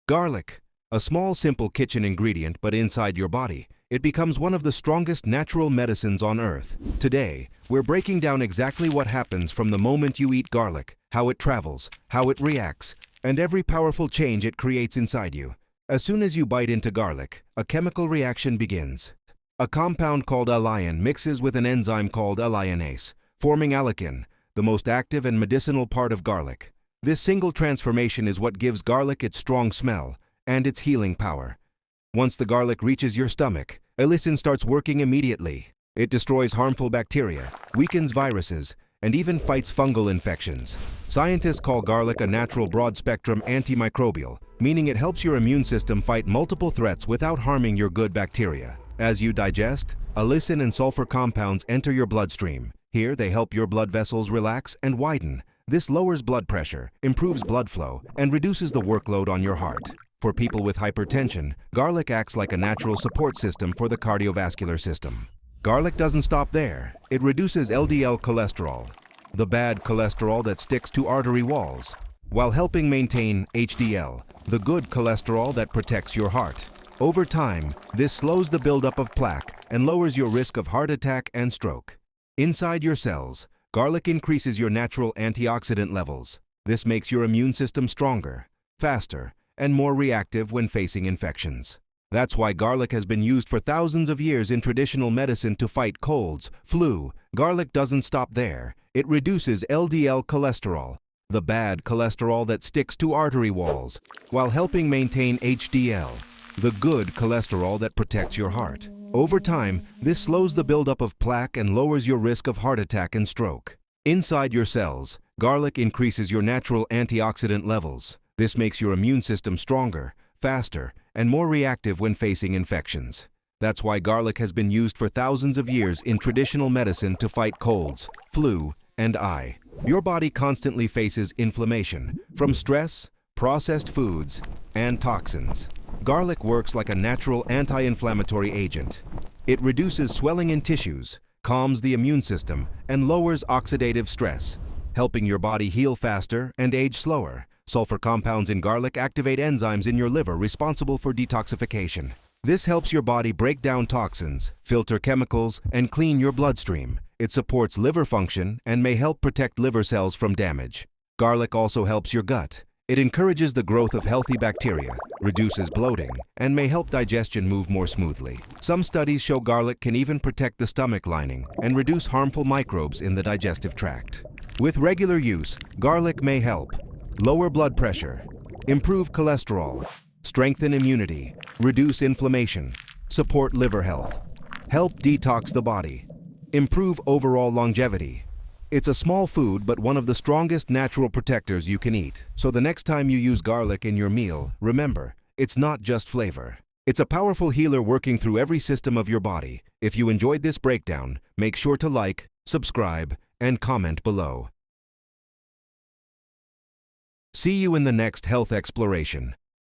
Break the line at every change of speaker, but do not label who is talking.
Garlic, a small simple kitchen ingredient but inside your body, it becomes one of the strongest natural medicines on earth. Today, we're breaking down exactly what happens from the moment you eat garlic, how it travels, how it reacts, and every powerful change it creates inside you. As soon as you bite into garlic, a chemical reaction begins. A compound called allicin mixes with an enzyme called alliinase, forming allicin, the most active and medicinal part of garlic. This single transformation is what gives garlic its strong smell and its healing power. Once the garlic reaches your stomach, allicin starts working immediately. It destroys harmful bacteria, weakens viruses, and even fights fungal infections. Scientists call garlic a natural broad-spectrum antimicrobial, meaning it helps your immune system fight multiple threats without harming your good bacteria. As you digest, allicin and sulfur compounds enter your bloodstream. Here, they help your blood vessels relax and widen. This lowers blood pressure, improves blood flow, and reduces the workload on your heart. For people with hypertension, garlic acts like a natural support system for the cardiovascular system. Garlic doesn't stop there. It reduces LDL cholesterol, the bad cholesterol that sticks to artery walls, while helping maintain HDL, the good cholesterol that protects your heart. Over time, this slows the buildup of plaque and lowers your risk of heart attack and stroke. Inside your cells, garlic increases your natural antioxidant levels. This makes your immune system stronger, faster, and more reactive when facing infections. That's why garlic has been used for thousands of years in traditional medicine to fight colds, flu. Garlic doesn't stop there. It reduces LDL cholesterol, the bad cholesterol that sticks to artery walls, while helping maintain HDL, the good cholesterol that protects your heart. Over time, this slows the buildup of plaque and lowers your risk of heart attack and stroke. Inside your cells, garlic increases your natural antioxidant levels. This makes your immune system stronger, faster, and more reactive when facing infections. That's why garlic has been used for thousands of years in traditional medicine to fight colds, flu, and eye. Your body constantly faces inflammation from stress, processed foods, and toxins. Garlic works like a natural anti-inflammatory agent. It reduces swelling in tissues, calms the immune system, and lowers oxidative stress, helping your body heal faster and age slower. Sulfur compounds in garlic activate enzymes in your liver responsible for detoxification. This helps your body break down toxins, filter chemicals, and clean your bloodstream. It supports liver function and may help protect liver cells from damage. Garlic also helps your gut. It encourages the growth of healthy bacteria, reduces bloating, and may help digestion move more smoothly. Some studies show garlic can even protect the stomach lining and reduce harmful microbes in the digestive tract. With regular use, garlic may help lower blood pressure, improve cholesterol, strengthen immunity, reduce inflammation, support liver health, help detox the body, improve overall longevity. It's a small food, but one of the strongest natural protectors you can eat. So the next time you use garlic in your meal, remember, it's not just flavor. It's a powerful healer working through every system of your body. If you enjoyed this breakdown, make sure to like, subscribe, and comment below. See you in the next health exploration.